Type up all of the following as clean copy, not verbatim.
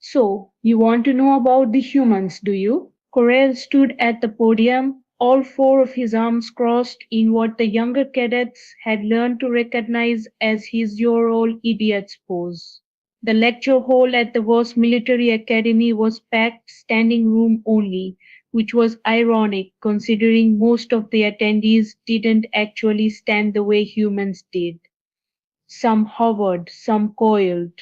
So, you want to know about the humans, do you? Corel stood at the podium, all four of his arms crossed in what the younger cadets had learned to recognize as his "you're all idiots" pose. The lecture hall at the Vos Military Academy was packed standing room only, which was ironic considering most of the attendees didn't actually stand the way humans did. Some hovered, some coiled,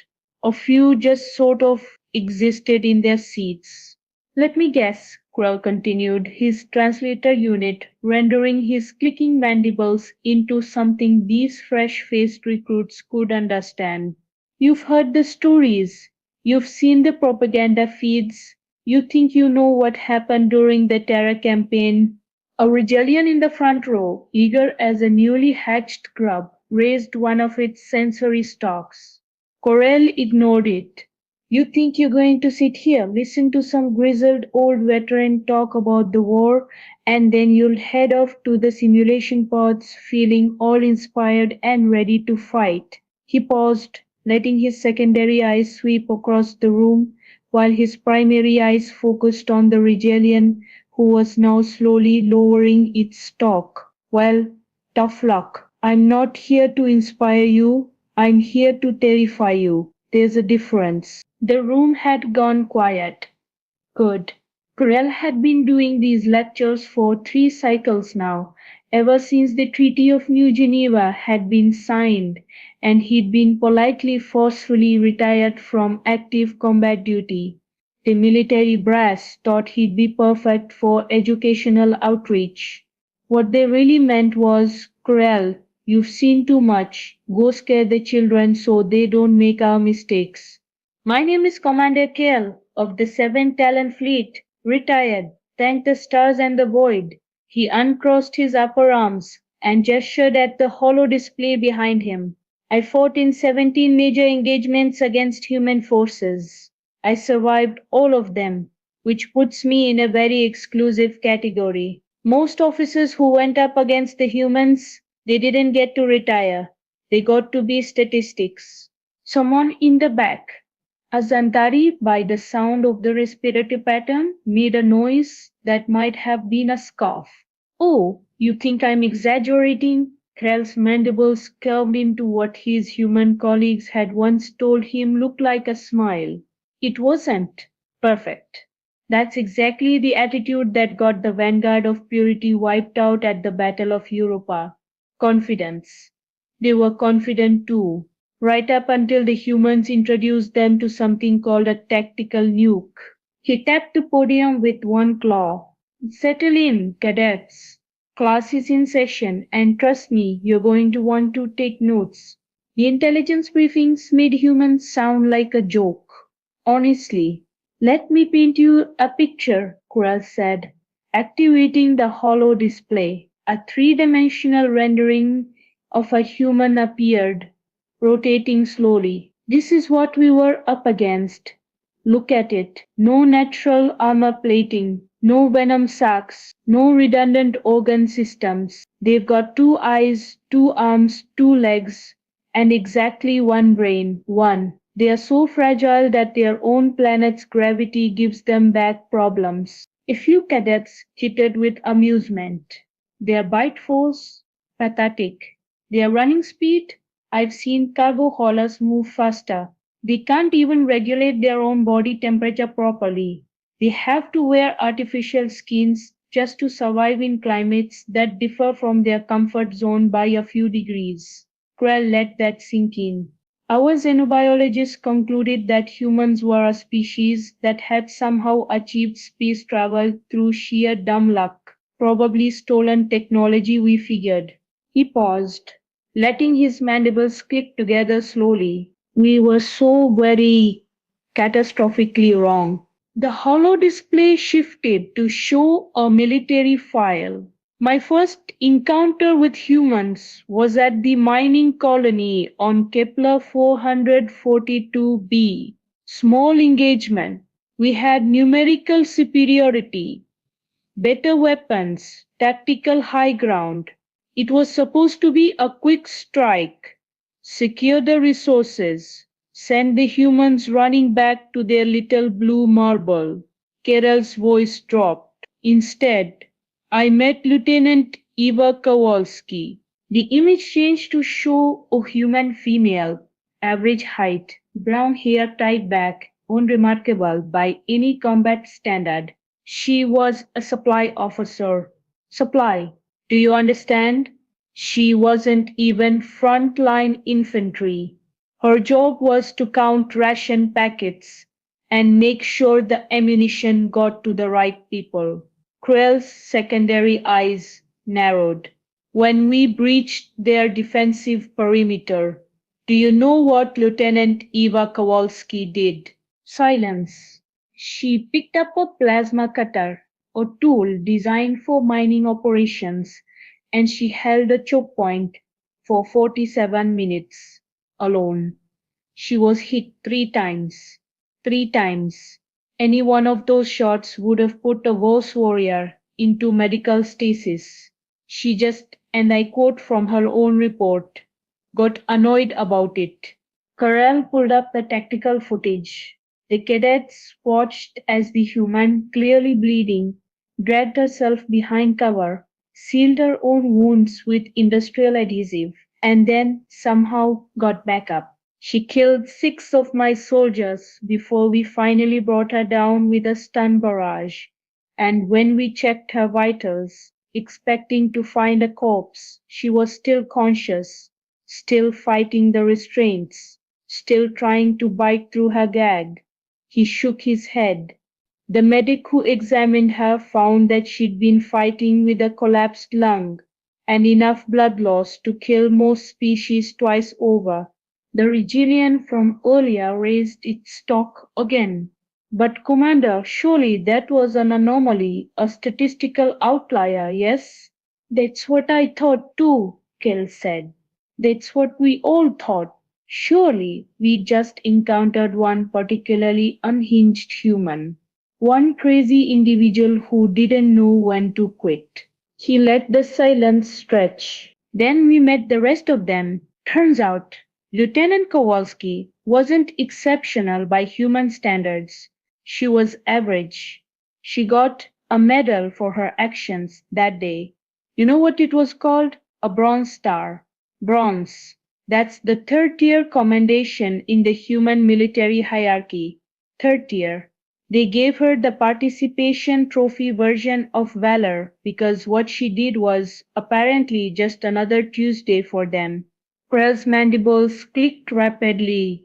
a few just sort of existed in their seats. Let me guess, Krell continued, his translator unit rendering his clicking mandibles into something these fresh-faced recruits could understand. You've heard the stories, you've seen the propaganda feeds, you think you know what happened during the terror campaign. A Regellian in the front row, eager as a newly hatched grub, raised one of its sensory stalks. Corel ignored it. You think you're going to sit here, listen to some grizzled old veteran talk about the war, and then you'll head off to the simulation pods feeling all inspired and ready to fight. He paused, letting his secondary eyes sweep across the room, while his primary eyes focused on the Regellian who was now slowly lowering its stalk. Well, tough luck. I'm not here to inspire you, I'm here to terrify you. There's a difference. The room had gone quiet. Good. Krell had been doing these lectures for 3 cycles now, ever since the Treaty of New Geneva had been signed, and he'd been politely forcefully retired from active combat duty. The military brass thought he'd be perfect for educational outreach. What they really meant was, Krell, you've seen too much. Go scare the children so they don't make our mistakes. My name is Commander Kale of the 7th Talon Fleet, retired, thank the stars and the void. He uncrossed his upper arms and gestured at the hollow display behind him. I fought in 17 major engagements against human forces. I survived all of them, which puts me in a very exclusive category. Most officers who went up against the humans, they didn't get to retire. They got to be statistics. Someone in the back, a Zandari, by the sound of the respiratory pattern, made a noise that might have been a scoff. Oh, you think I'm exaggerating? Krell's mandibles curved into what his human colleagues had once told him looked like a smile. It wasn't perfect. That's exactly the attitude that got the vanguard of purity wiped out at the Battle of Europa. Confidence. They were confident too, right up until the humans introduced them to something called a tactical nuke. He tapped the podium with one claw. Settle in, cadets. Class is in session, and trust me, you're going to want to take notes. The intelligence briefings made humans sound like a joke. Honestly, let me paint you a picture, Kural said, activating the hollow display. A three-dimensional rendering of a human appeared, rotating slowly. This is what we were up against. Look at it. No natural armor plating, no venom sacs, no redundant organ systems. They've got 2 eyes, 2 arms, 2 legs, and exactly one brain. One. They are so fragile that their own planet's gravity gives them back problems. A few cadets tittered with amusement. Their bite force? Pathetic. Their running speed? I've seen cargo haulers move faster. They can't even regulate their own body temperature properly. They have to wear artificial skins just to survive in climates that differ from their comfort zone by a few degrees. Krell let that sink in. Our xenobiologists concluded that humans were a species that had somehow achieved space travel through sheer dumb luck, probably stolen technology, we figured. He paused, letting his mandibles click together slowly. We were so very catastrophically wrong. The hollow display shifted to show a military file. My first encounter with humans was at the mining colony on Kepler 442b. Small engagement. We had numerical superiority, better weapons, tactical high ground. It was supposed to be a quick strike, secure the resources, Send the humans running back to their little blue marble. Carol's voice dropped. Instead, I met Lieutenant Eva Kowalski. The image changed to show a human female, average height, brown hair tied back, unremarkable by any combat standard. She was a supply officer. Supply. Do you understand? She wasn't even front-line infantry. Her job was to count ration packets and make sure the ammunition got to the right people. Krell's secondary eyes narrowed. When we breached their defensive perimeter, do you know what Lieutenant Eva Kowalski did? Silence. She picked up a plasma cutter, a tool designed for mining operations, and she held a choke point for 47 minutes alone. She was hit 3 times. 3 times. Any one of those shots would have put a Vos warrior into medical stasis. She just, and I quote from her own report, got annoyed about it. Corral pulled up the tactical footage. The cadets watched as the human, clearly bleeding, dragged herself behind cover, sealed her own wounds with industrial adhesive, and then somehow got back up. She killed 6 of my soldiers before we finally brought her down with a stun barrage. And when we checked her vitals, expecting to find a corpse, she was still conscious, still fighting the restraints, still trying to bite through her gag. He shook his head. The medic who examined her found that she'd been fighting with a collapsed lung and enough blood loss to kill most species twice over. The Regilian from earlier raised its stock again. But Commander, surely that was an anomaly, a statistical outlier, yes? That's what I thought too, Kell said. That's what we all thought. Surely we just encountered one particularly unhinged human. One crazy individual who didn't know when to quit. He let the silence stretch. Then we met the rest of them. Turns out, Lieutenant Kowalski wasn't exceptional by human standards. She was average. She got a medal for her actions that day. You know what it was called? A Bronze Star. Bronze. That's the third tier commendation in the human military hierarchy. Third tier. They gave her the participation trophy version of valor because what she did was apparently just another Tuesday for them. Krell's mandibles clicked rapidly,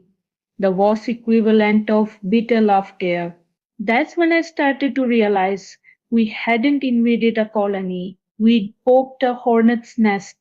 the Voss equivalent of bitter laughter. That's when I started to realize we hadn't invaded a colony. We'd poked a hornet's nest,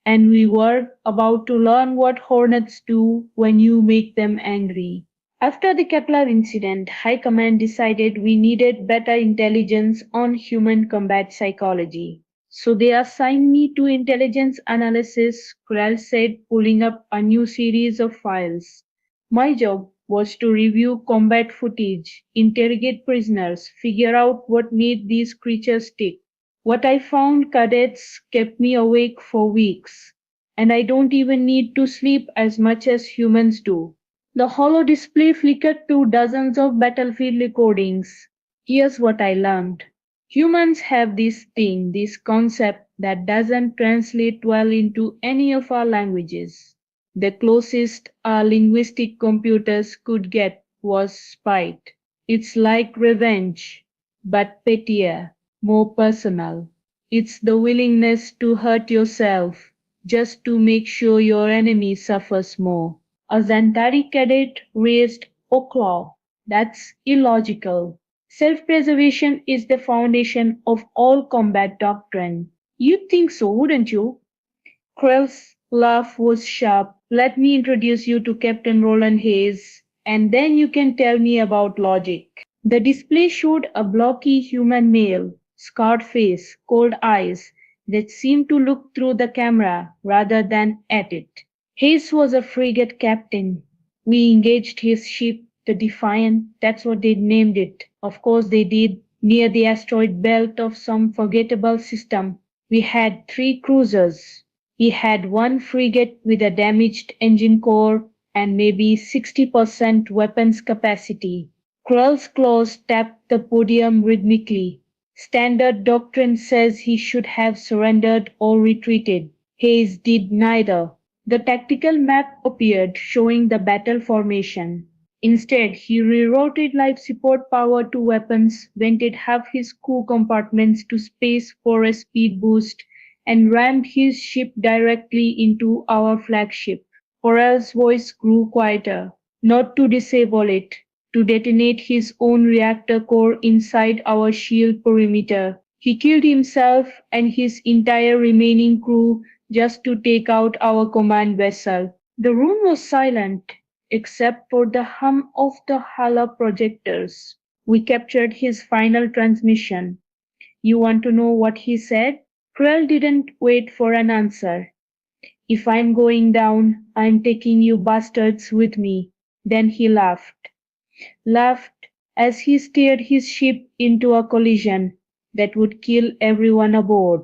and we were about to learn what hornets do when you make them angry. After the Kepler incident, High Command decided we needed better intelligence on human combat psychology. So they assigned me to intelligence analysis, Krell said, pulling up a new series of files. My job was to review combat footage, interrogate prisoners, figure out what made these creatures tick. What I found, cadets, kept me awake for weeks, and I don't even need to sleep as much as humans do. The holo display flickered to dozens of battlefield recordings. Here's what I learned. Humans have this thing, this concept that doesn't translate well into any of our languages. The closest our linguistic computers could get was spite. It's like revenge, but pettier, more personal. It's the willingness to hurt yourself just to make sure your enemy suffers more. A Zantari cadet raised a claw. That's illogical. Self-preservation is the foundation of all combat doctrine. You'd think so, wouldn't you? Krell's laugh was sharp. Let me introduce you to Captain Roland Hayes, and then you can tell me about logic. The display showed a blocky human male, scarred face, cold eyes, that seemed to look through the camera rather than at it. Hayes was a frigate captain. We engaged his ship, the Defiant, that's what they named it. Of course they did, near the asteroid belt of some forgettable system. We had 3 cruisers. He had 1 frigate with a damaged engine core and maybe 60% weapons capacity. Krell's claws tapped the podium rhythmically. Standard doctrine says he should have surrendered or retreated. Hayes did neither. The tactical map appeared, showing the battle formation. Instead, he rerouted life support power to weapons, vented half his crew compartments to space for a speed boost, and rammed his ship directly into our flagship. Corral's voice grew quieter. Not to disable it, to detonate his own reactor core inside our shield perimeter. He killed himself and his entire remaining crew just to take out our command vessel. The room was silent, except for the hum of the Hala projectors. We captured his final transmission. You want to know what he said? Krell didn't wait for an answer. If I'm going down, I'm taking you bastards with me. Then he laughed as he steered his ship into a collision that would kill everyone aboard.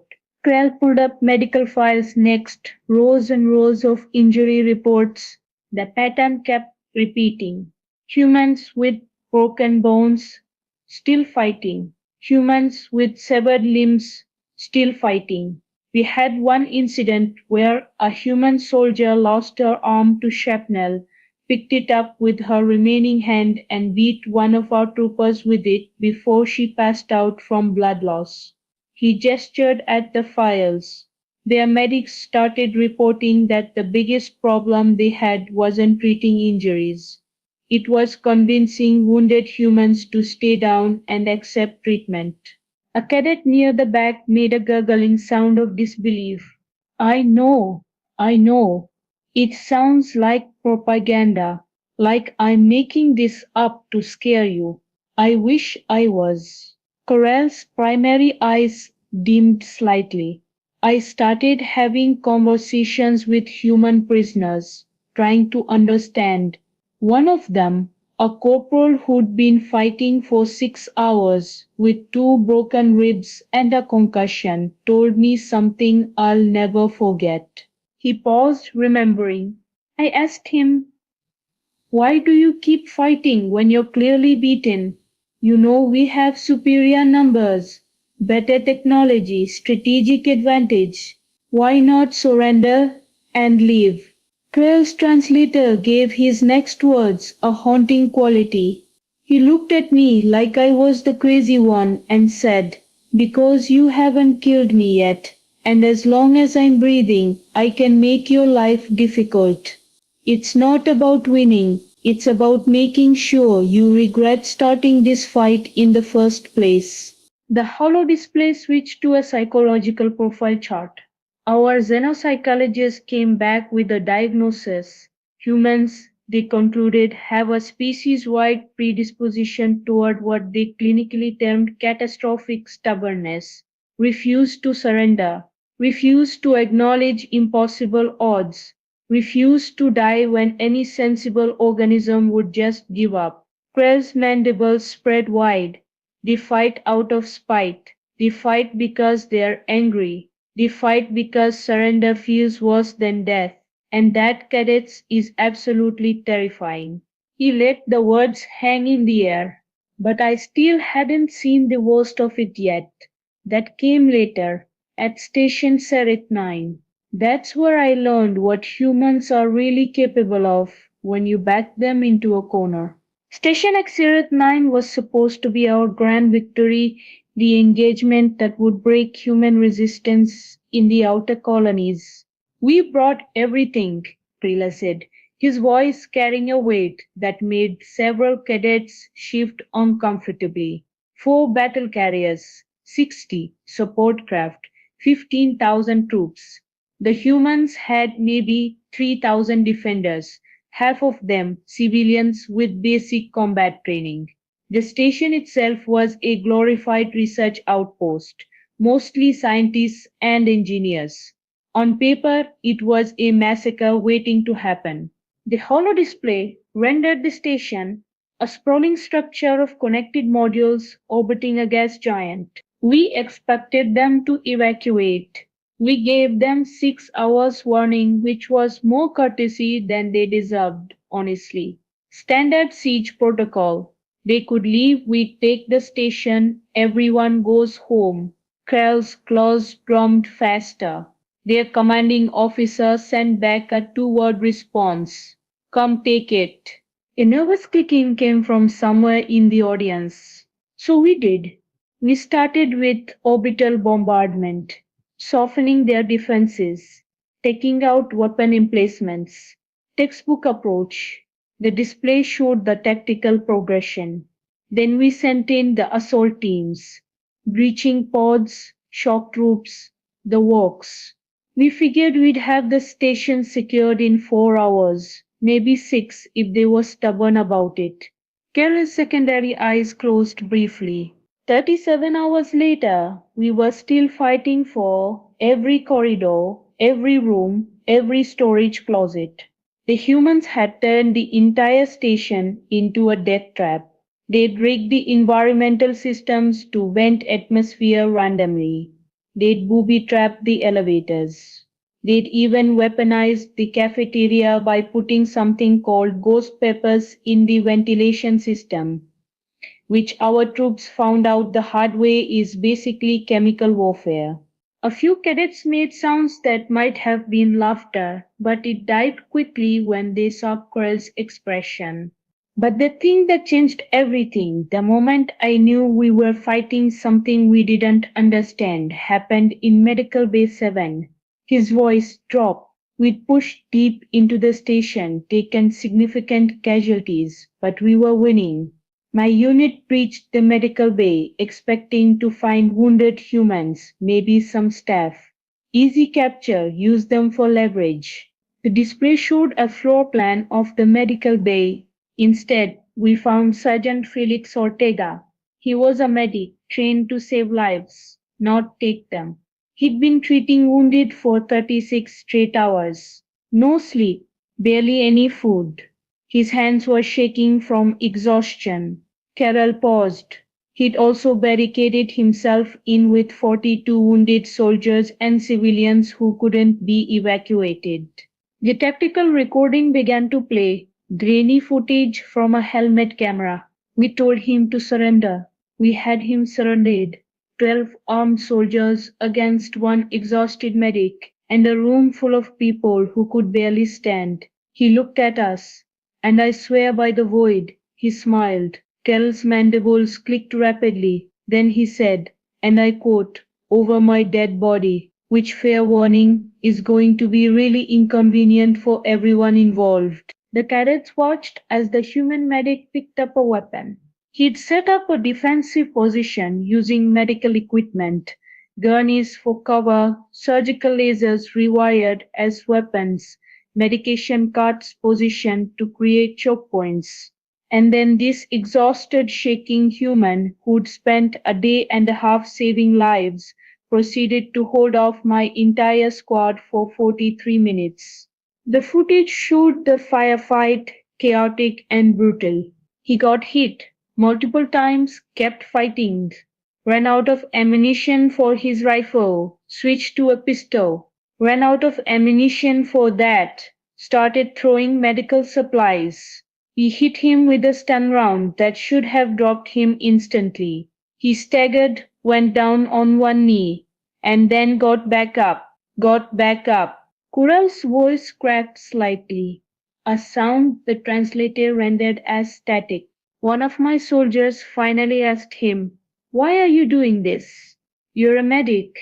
Krell pulled up medical files next, rows and rows of injury reports. The pattern kept repeating. Humans with broken bones, still fighting. Humans with severed limbs, still fighting. We had one incident where a human soldier lost her arm to shrapnel, picked it up with her remaining hand and beat one of our troopers with it before she passed out from blood loss. He gestured at the files. Their medics started reporting that the biggest problem they had wasn't treating injuries. It was convincing wounded humans to stay down and accept treatment. A cadet near the back made a gurgling sound of disbelief. I know, I know. It sounds like propaganda, like I'm making this up to scare you. I wish I was. Coral's primary eyes dimmed slightly. I started having conversations with human prisoners, trying to understand. One of them, a corporal who'd been fighting for 6 hours with two broken ribs and a concussion, told me something I'll never forget. He paused, remembering. I asked him, why do you keep fighting when you're clearly beaten? You know we have superior numbers, better technology, strategic advantage. Why not surrender and leave? Krell's translator gave his next words a haunting quality. He looked at me like I was the crazy one and said, because you haven't killed me yet, and as long as I'm breathing, I can make your life difficult. It's not about winning, it's about making sure you regret starting this fight in the first place. The holo display switched to a psychological profile chart. Our xenopsychologist came back with a diagnosis. Humans, they concluded, have a species-wide predisposition toward what they clinically termed catastrophic stubbornness, refuse to surrender, refuse to acknowledge impossible odds, refuse to die when any sensible organism would just give up. Krell's mandibles spread wide. They fight out of spite. They fight because they're angry. They fight because surrender feels worse than death. And that, cadets, is absolutely terrifying. He let the words hang in the air. But I still hadn't seen the worst of it yet. That came later, at Station Seret 9. That's where I learned what humans are really capable of when you back them into a corner. Station Xerath 9 was supposed to be our grand victory, the engagement that would break human resistance in the outer colonies. We brought everything, Krila said, his voice carrying a weight that made several cadets shift uncomfortably. 4 battle carriers, 60 support craft, 15,000 troops. The humans had maybe 3,000 defenders, half of them civilians with basic combat training. The station itself was a glorified research outpost, mostly scientists and engineers. On paper, it was a massacre waiting to happen. The holo display rendered the station a sprawling structure of connected modules orbiting a gas giant. We expected them to evacuate. We gave them 6 hours warning, which was more courtesy than they deserved, honestly. Standard siege protocol. They could leave, we take the station, everyone goes home. Krell's claws drummed faster. Their commanding officer sent back a two-word response. Come take it. A nervous clicking came from somewhere in the audience. So we did. We started with orbital bombardment, softening their defenses, taking out weapon emplacements. Textbook approach. The display showed the tactical progression. Then we sent in the assault teams, breaching pods, shock troops, the works. We figured we'd have the station secured in 4 hours, maybe six if they were stubborn about it. Carol's secondary eyes closed briefly. 37 hours later, we were still fighting for every corridor, every room, every storage closet. The humans had turned the entire station into a death trap. They'd rigged the environmental systems to vent atmosphere randomly. They'd booby-trapped the elevators. They'd even weaponized the cafeteria by putting something called ghost peppers in the ventilation system, which our troops found out the hard way is basically chemical warfare. A few cadets made sounds that might have been laughter, but it died quickly when they saw Quirrell's expression. But the thing that changed everything, the moment I knew we were fighting something we didn't understand, happened in Medical Bay 7. His voice dropped. We'd pushed deep into the station, taken significant casualties, but we were winning. My unit reached the medical bay, expecting to find wounded humans, maybe some staff. Easy capture, use them for leverage. The display showed a floor plan of the medical bay. Instead, we found Sergeant Felix Ortega. He was a medic, trained to save lives, not take them. He'd been treating wounded for 36 straight hours. No sleep, barely any food. His hands were shaking from exhaustion. Carroll paused. He'd also barricaded himself in with 42 wounded soldiers and civilians who couldn't be evacuated. The tactical recording began to play, grainy footage from a helmet camera. We told him to surrender. We had him surrendered. 12 armed soldiers against one exhausted medic, and a room full of people who could barely stand. He looked at us, and I swear by the void, he smiled. Carroll's mandibles clicked rapidly. Then he said, and I quote, over my dead body, which, fair warning, is going to be really inconvenient for everyone involved. The cadets watched as the human medic picked up a weapon. He'd set up a defensive position using medical equipment, gurneys for cover, surgical lasers rewired as weapons, medication carts positioned to create choke points. And then this exhausted, shaking human who'd spent a day and a half saving lives proceeded to hold off my entire squad for 43 minutes. The footage showed the firefight chaotic and brutal. He got hit multiple times, kept fighting, ran out of ammunition for his rifle, switched to a pistol, ran out of ammunition for that, started throwing medical supplies. We hit him with a stun round that should have dropped him instantly. He staggered, went down on one knee, and then got back up. Kural's voice cracked slightly, a sound the translator rendered as static. One of my soldiers finally asked him, why are you doing this? You're a medic.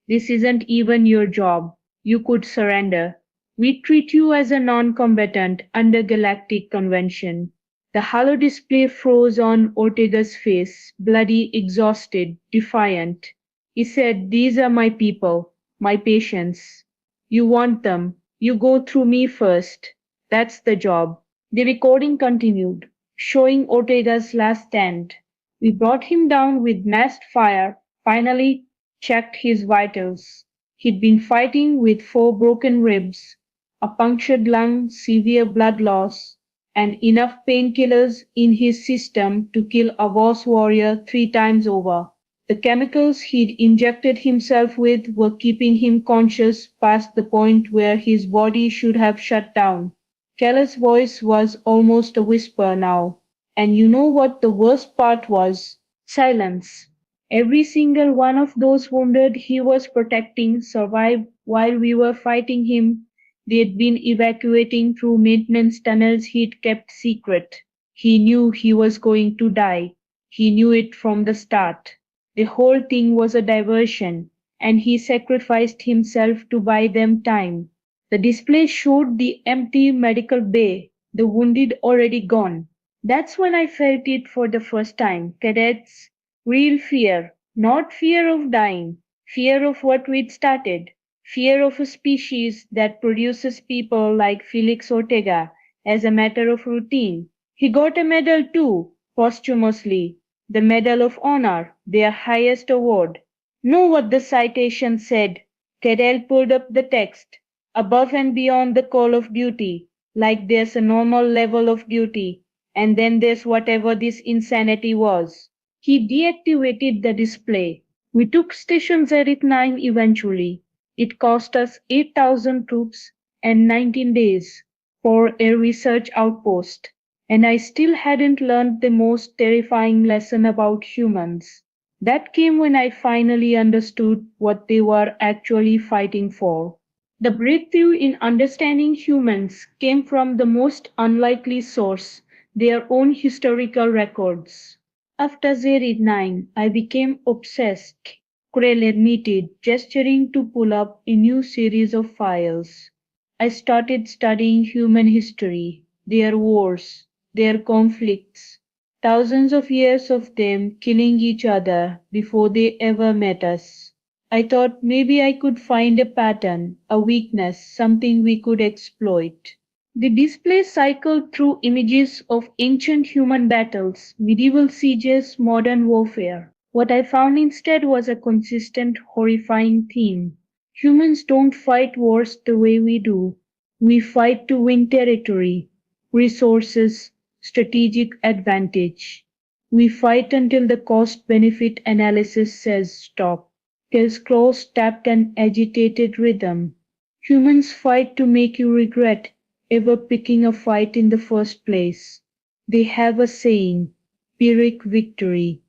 This isn't even your job. You could surrender. We treat you as a non-combatant under galactic convention. The halo display froze on Ortega's face, bloody, exhausted, defiant. He said, these are my people, my patients. You want them. You go through me first. That's the job. The recording continued, showing Ortega's last stand. We brought him down with massed fire, finally checked his vitals. He'd been fighting with 4 broken ribs, a punctured lung, severe blood loss, and enough painkillers in his system to kill a boss warrior 3 times over. The chemicals he'd injected himself with were keeping him conscious past the point where his body should have shut down. Keller's voice was almost a whisper now. And you know what the worst part was? Silence. Every single one of those wounded he was protecting survived while we were fighting him. They'd been evacuating through maintenance tunnels he'd kept secret. He knew he was going to die. He knew it from the start. The whole thing was a diversion, and he sacrificed himself to buy them time. The display showed the empty medical bay, the wounded already gone. That's when I felt it for the first time. Cadets, real fear, not fear of dying, fear of what we'd started, fear of a species that produces people like Felix Ortega as a matter of routine. He got a medal too, posthumously, the Medal of Honor, their highest award. Know what the citation said? Cadell pulled up the text. Above and beyond the call of duty, like there's a normal level of duty, and then there's whatever this insanity was. He deactivated the display. We took stations at it 9 eventually. It cost us 8,000 troops and 19 days for a research outpost. And I still hadn't learned the most terrifying lesson about humans. That came when I finally understood what they were actually fighting for. The breakthrough in understanding humans came from the most unlikely source, their own historical records. After Zerid 9, I became obsessed, Krell admitted, gesturing to pull up a new series of files. I started studying human history, their wars, their conflicts, thousands of years of them killing each other before they ever met us. I thought maybe I could find a pattern, a weakness, something we could exploit. The display cycled through images of ancient human battles, medieval sieges, modern warfare. What I found instead was a consistent, horrifying theme. Humans don't fight wars the way we do. We fight to win territory, resources, strategic advantage. We fight until the cost benefit analysis says stop. His claws tapped an agitated rhythm. Humans fight to make you regret ever picking a fight in the first place. They have a saying, Pyrrhic victory.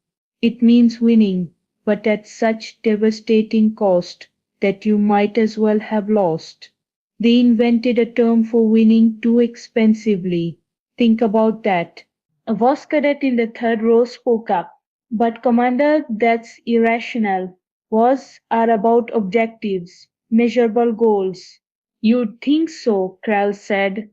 It means winning, but at such devastating cost that you might as well have lost. They invented a term for winning too expensively. Think about that. A Voss cadet in the third row spoke up. But Commander, that's irrational. Wars are about objectives, measurable goals. You'd think so, Krell said.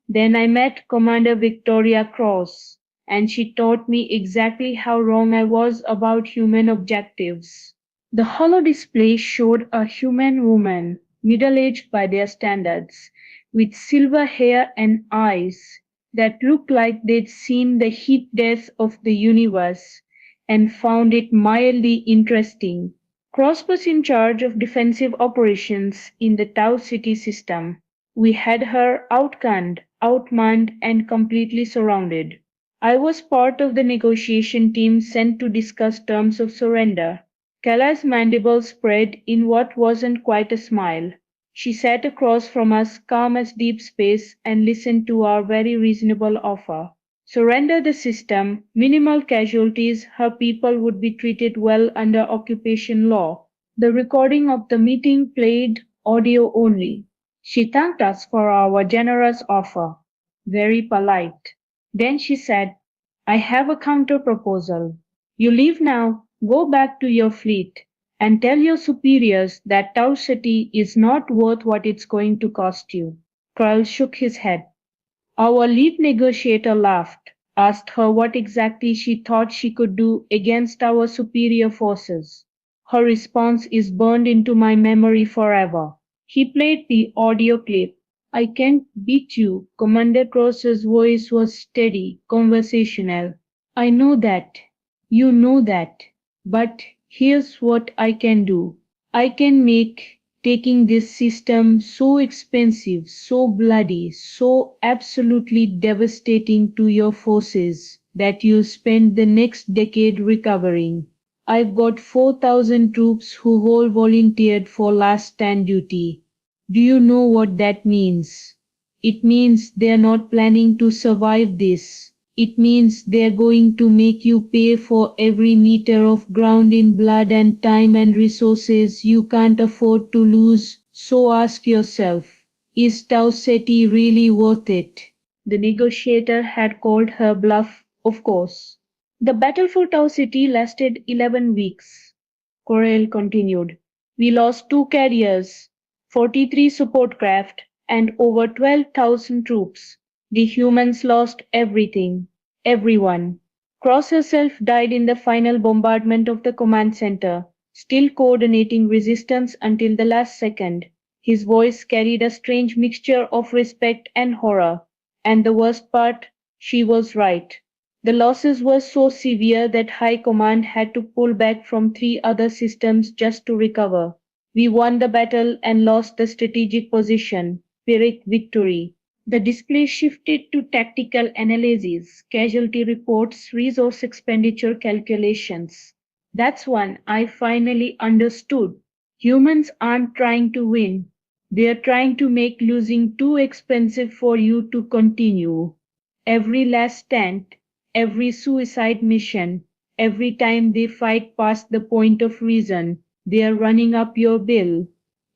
Then I met Commander Victoria Cross, and she taught me exactly how wrong I was about human objectives. The holo display showed a human woman, middle-aged by their standards, with silver hair and eyes that looked like they'd seen the heat death of the universe and found it mildly interesting. Cross was in charge of defensive operations in the Tau City system. We had her outgunned, outmanned, and completely surrounded. I was part of the negotiation team sent to discuss terms of surrender. Kala's mandibles spread in what wasn't quite a smile. She sat across from us, calm as deep space, and listened to our very reasonable offer. Surrender the system, minimal casualties, her people would be treated well under occupation law. The recording of the meeting played audio only. She thanked us for our generous offer. Very polite. Then she said, I have a counter proposal. You leave now, go back to your fleet, and tell your superiors that Tau City is not worth what it's going to cost you. Krull shook his head. Our lead negotiator laughed, asked her what exactly she thought she could do against our superior forces. Her response is burned into my memory forever. He played the audio clip. I can't beat you. Commander Cross's voice was steady, conversational. I know that. You know that. But here's what I can do. I can make taking this system so expensive, so bloody, so absolutely devastating to your forces that you spend the next decade recovering. I've got 4,000 troops who all volunteered for last stand duty. Do you know what that means? It means they're not planning to survive this. It means they're going to make you pay for every meter of ground in blood and time and resources you can't afford to lose. So ask yourself, is Tau Ceti really worth it? The negotiator had called her bluff, of course. The battle for Tau City lasted 11 weeks. Corel continued. We lost 2 carriers, 43 support craft, and over 12,000 troops. The humans lost everything, everyone. Cross herself died in the final bombardment of the command center, still coordinating resistance until the last second. His voice carried a strange mixture of respect and horror. And the worst part, she was right. The losses were so severe that High Command had to pull back from 3 other systems just to recover. We won the battle and lost the strategic position. Pyrrhic victory. The display shifted to tactical analysis, casualty reports, resource expenditure calculations. That's when I finally understood. Humans aren't trying to win. They're trying to make losing too expensive for you to continue. Every last stand, every suicide mission, every time they fight past the point of reason, they are running up your bill.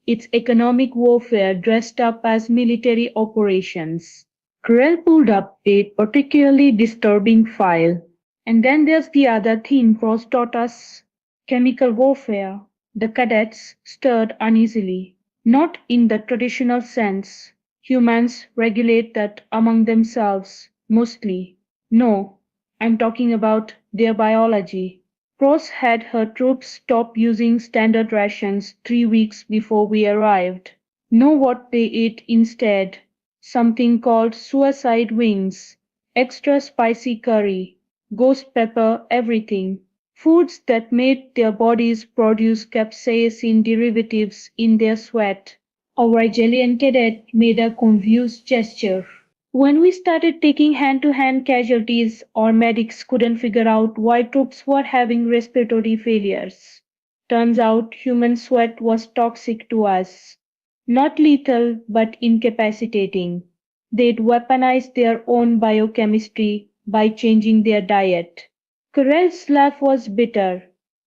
It's economic warfare dressed up as military operations. Krell pulled up a particularly disturbing file. And then there's the other thing Cross taught us, chemical warfare. The cadets stirred uneasily. Not in the traditional sense. Humans regulate that among themselves, mostly. No, I'm talking about their biology. Cross had her troops stop using standard rations 3 weeks before we arrived. Know what they ate instead? Something called suicide wings, extra spicy curry, ghost pepper, everything. Foods that made their bodies produce capsaicin derivatives in their sweat. Our Italian cadet made a confused gesture. When we started taking hand-to-hand casualties, our medics couldn't figure out why troops were having respiratory failures. Turns out human sweat was toxic to us. Not lethal, but incapacitating. They'd weaponized their own biochemistry by changing their diet. Corell's laugh was bitter.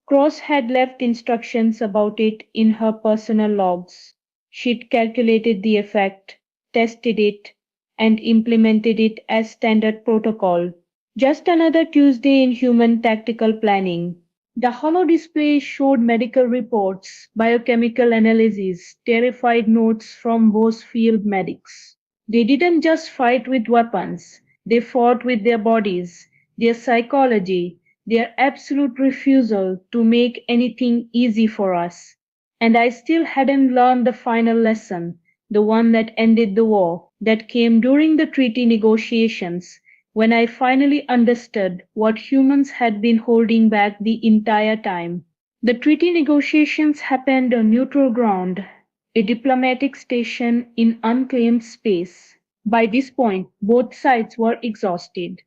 Cross had left instructions about it in her personal logs. She'd calculated the effect, tested it, and implemented it as standard protocol. Just another Tuesday in human tactical planning. The holo display showed medical reports, biochemical analyses, terrified notes from both field medics. They didn't just fight with weapons, they fought with their bodies, their psychology, their absolute refusal to make anything easy for us. And I still hadn't learned the final lesson, the one that ended the war, that came during the treaty negotiations, when I finally understood what humans had been holding back the entire time. The treaty negotiations happened on neutral ground, a diplomatic station in unclaimed space. By this point, both sides were exhausted,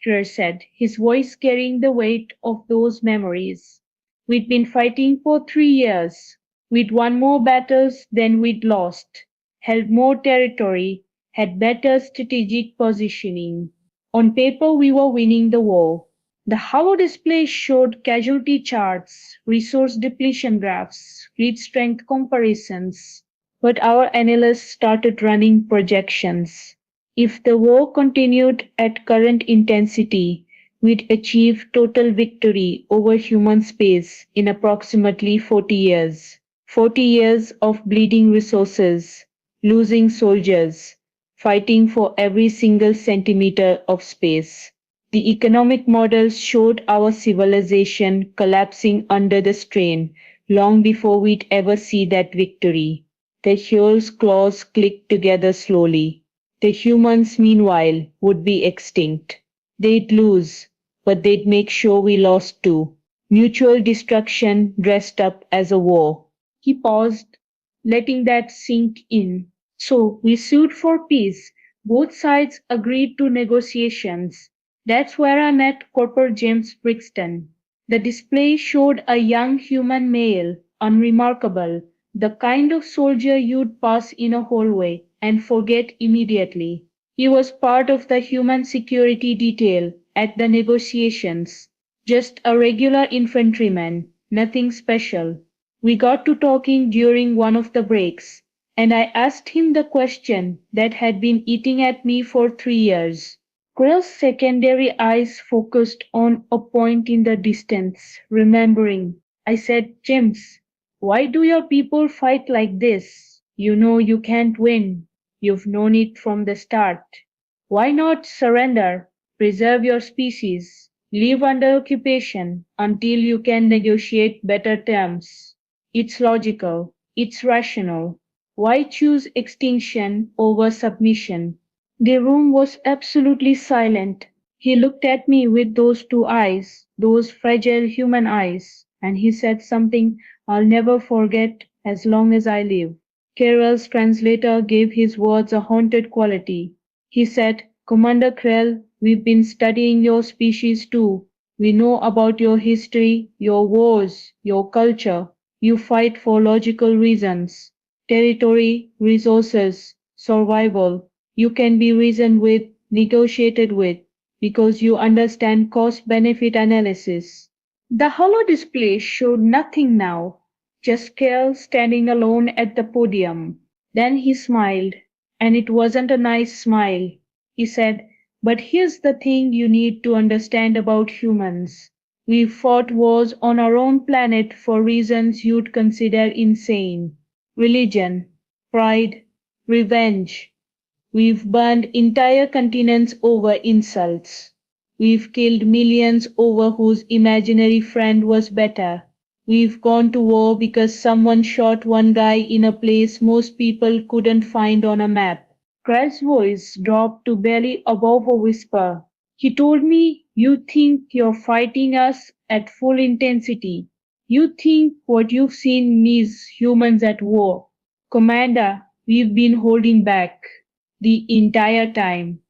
Kerr said, his voice carrying the weight of those memories. We'd been fighting for 3 years. We'd won more battles than we'd lost, held more territory, had better strategic positioning. On paper, we were winning the war. The hollow display showed casualty charts, resource depletion graphs, fleet strength comparisons. But our analysts started running projections. If the war continued at current intensity, we'd achieve total victory over human space in approximately 40 years. 40 years of bleeding resources, losing soldiers, fighting for every single centimeter of space. The economic models showed our civilization collapsing under the strain long before we'd ever see that victory. The Huel's claws clicked together slowly. The humans, meanwhile, would be extinct. They'd lose, but they'd make sure we lost too. Mutual destruction dressed up as a war. He paused, letting that sink in. So we sued for peace. Both sides agreed to negotiations. That's where I met Corporal James Brixton. The display showed a young human male, unremarkable, the kind of soldier you'd pass in a hallway, and forget immediately. He was part of the human security detail at the negotiations, just a regular infantryman, nothing special. We got to talking during one of the breaks, and I asked him the question that had been eating at me for 3 years. Quayle's secondary eyes focused on a point in the distance, remembering. I said, James, why do your people fight like this? You know you can't win. You've known it from the start. Why not surrender? Preserve your species. Live under occupation until you can negotiate better terms. It's logical. It's rational. Why choose extinction over submission? The room was absolutely silent. He looked at me with those two eyes, those fragile human eyes, and he said something I'll never forget as long as I live. Carroll's translator gave his words a haunted quality. He said, Commander Krell, we've been studying your species too. We know about your history, your wars, your culture. You fight for logical reasons. Territory, resources, survival. You can be reasoned with, negotiated with, because you understand cost-benefit analysis. The hollow display showed nothing now, just Kel standing alone at the podium. Then he smiled, and it wasn't a nice smile. He said, But here's the thing you need to understand about humans. We fought wars on our own planet for reasons you'd consider insane. Religion, pride, revenge. We've burned entire continents over insults. We've killed millions over whose imaginary friend was better. We've gone to war because someone shot one guy in a place most people couldn't find on a map. Krell's voice dropped to barely above a whisper. He told me, You think you're fighting us at full intensity. You think what you've seen is humans at war. Commander, we've been holding back the entire time.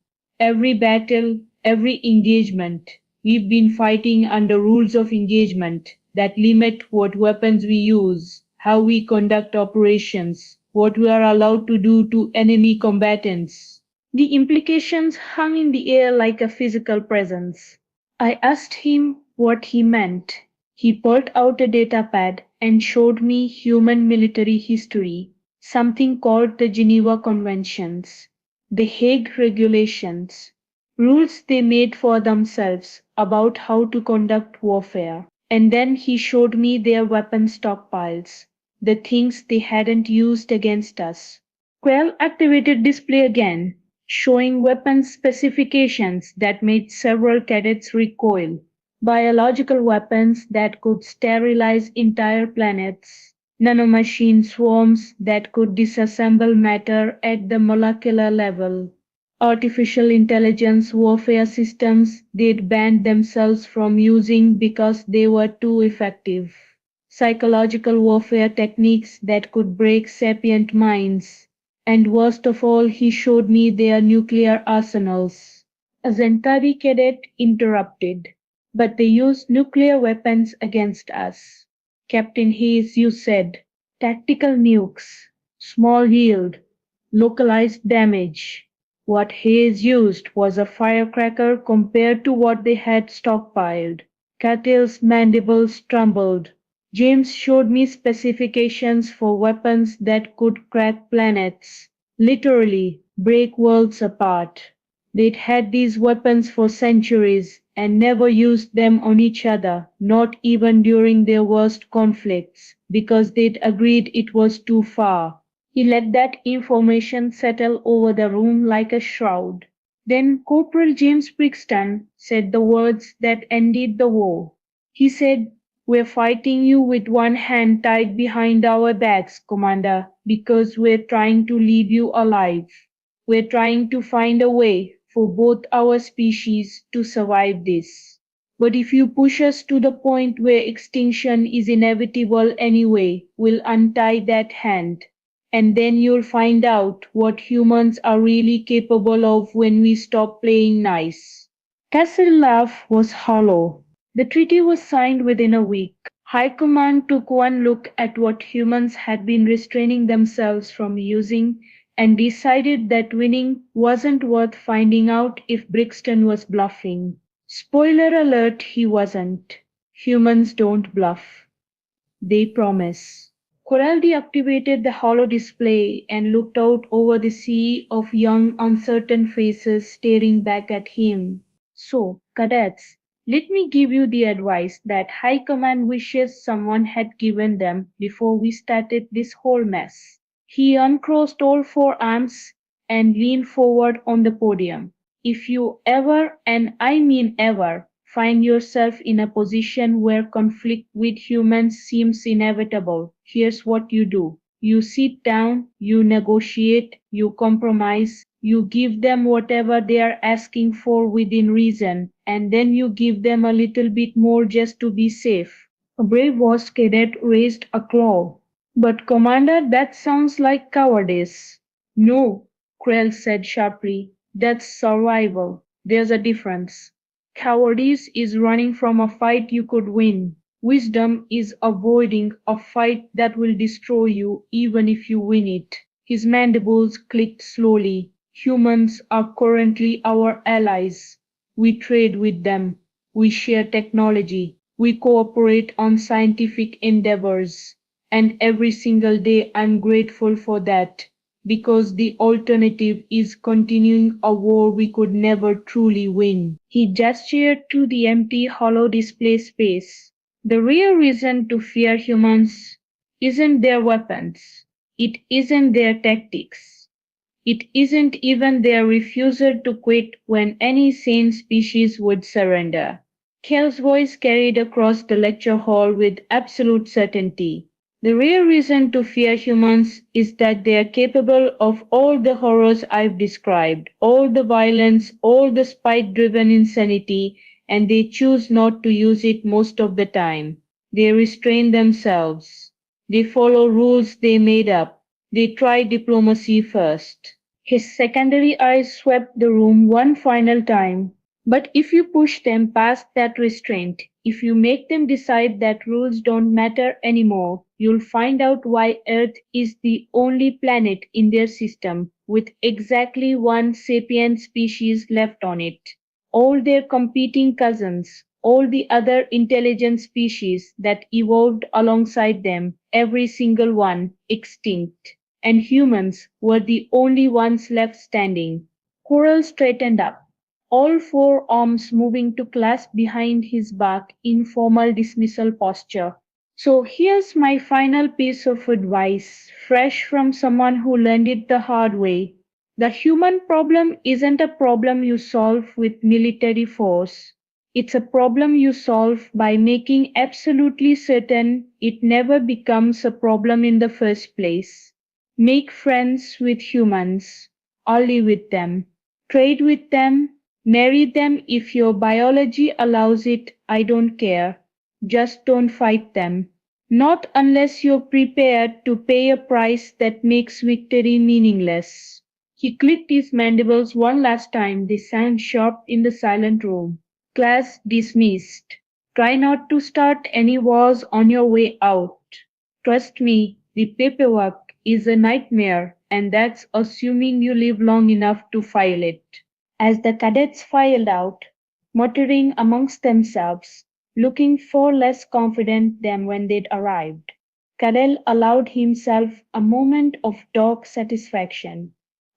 Every battle, every engagement, we've been fighting under rules of engagement that limit what weapons we use, how we conduct operations, what we are allowed to do to enemy combatants. The implications hung in the air like a physical presence. I asked him what he meant. He pulled out a data pad and showed me human military history, something called the Geneva Conventions, the Hague Regulations, rules they made for themselves about how to conduct warfare. And then he showed me their weapon stockpiles, the things they hadn't used against us. Quell activated display again, showing weapons specifications that made several cadets recoil. Biological weapons that could sterilize entire planets, nanomachine swarms that could disassemble matter at the molecular level, artificial intelligence warfare systems they'd banned themselves from using because they were too effective, psychological warfare techniques that could break sapient minds, and worst of all, he showed me their nuclear arsenals. A Zentari cadet interrupted. But they used nuclear weapons against us. Captain Hayes, you said. Tactical nukes. Small yield. Localized damage. What Hayes used was a firecracker compared to what they had stockpiled. Cattle's mandibles trembled. James showed me specifications for weapons that could crack planets, literally break worlds apart. They'd had these weapons for centuries and never used them on each other, not even during their worst conflicts, because they'd agreed it was too far. He let that information settle over the room like a shroud. Then Corporal James Brixton said the words that ended the war. He said, We're fighting you with one hand tied behind our backs, Commander, because we're trying to leave you alive. We're trying to find a way for both our species to survive this. But if you push us to the point where extinction is inevitable anyway, we'll untie that hand. And then you'll find out what humans are really capable of when we stop playing nice. Castle's laugh was hollow. The treaty was signed within a week. High Command took one look at what humans had been restraining themselves from using and decided that winning wasn't worth finding out if Brixton was bluffing. Spoiler alert, he wasn't. Humans don't bluff. They promise. Coral deactivated the holo display and looked out over the sea of young, uncertain faces staring back at him. So, cadets, let me give you the advice that High Command wishes someone had given them before we started this whole mess. He uncrossed all four arms and leaned forward on the podium. If you ever, and I mean ever, find yourself in a position where conflict with humans seems inevitable, here's what you do. You sit down, you negotiate, you compromise, you give them whatever they are asking for within reason, and then you give them a little bit more just to be safe. A brave Wasp cadet raised a claw. But Commander, that sounds like cowardice. No, Krell said sharply. That's survival. There's a difference. Cowardice is running from a fight you could win. Wisdom is avoiding a fight that will destroy you even if you win it. His mandibles clicked slowly. Humans are currently our allies. We trade with them. We share technology. We cooperate on scientific endeavors. And every single day I'm grateful for that, because the alternative is continuing a war we could never truly win. He gestured to the empty hollow display space. The real reason to fear humans isn't their weapons. It isn't their tactics. It isn't even their refusal to quit when any sane species would surrender. Kell's voice carried across the lecture hall with absolute certainty. The real reason to fear humans is that they are capable of all the horrors I've described, all the violence, all the spite-driven insanity, and they choose not to use it most of the time. They restrain themselves. They follow rules they made up. They try diplomacy first. His secondary eyes swept the room one final time. But if you push them past that restraint, if you make them decide that rules don't matter anymore, you'll find out why Earth is the only planet in their system with exactly one sapient species left on it. All their competing cousins, all the other intelligent species that evolved alongside them, every single one extinct. And humans were the only ones left standing. Coral straightened up, all four arms moving to clasp behind his back in formal dismissal posture. So here's my final piece of advice, fresh from someone who learned it the hard way. The human problem isn't a problem you solve with military force. It's a problem you solve by making absolutely certain it never becomes a problem in the first place. Make friends with humans, or live with them. Trade with them, marry them if your biology allows it, I don't care. Just don't fight them. Not unless you're prepared to pay a price that makes victory meaningless. He clicked his mandibles one last time. They sound sharp in the silent room. Class dismissed. Try not to start any wars on your way out. Trust me, the paperwork is a nightmare, and that's assuming you live long enough to file it. As the cadets filed out, muttering amongst themselves, looking far less confident than when they'd arrived, Cadell allowed himself a moment of dark satisfaction.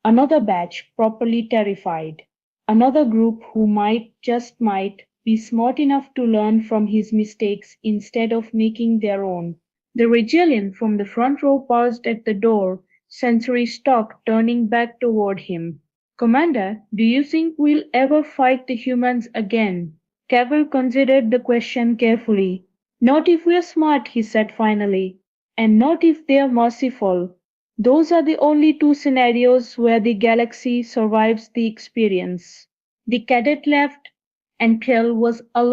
Another batch properly terrified. Another group who might, just might, be smart enough to learn from his mistakes instead of making their own. The Regalian from the front row paused at the door, sensory stock turning back toward him. Commander, do you think we'll ever fight the humans again? Cavil considered the question carefully. Not if we're smart, he said finally, and not if they're merciful. Those are the only two scenarios where the galaxy survives the experience. The cadet left, and Kell was alone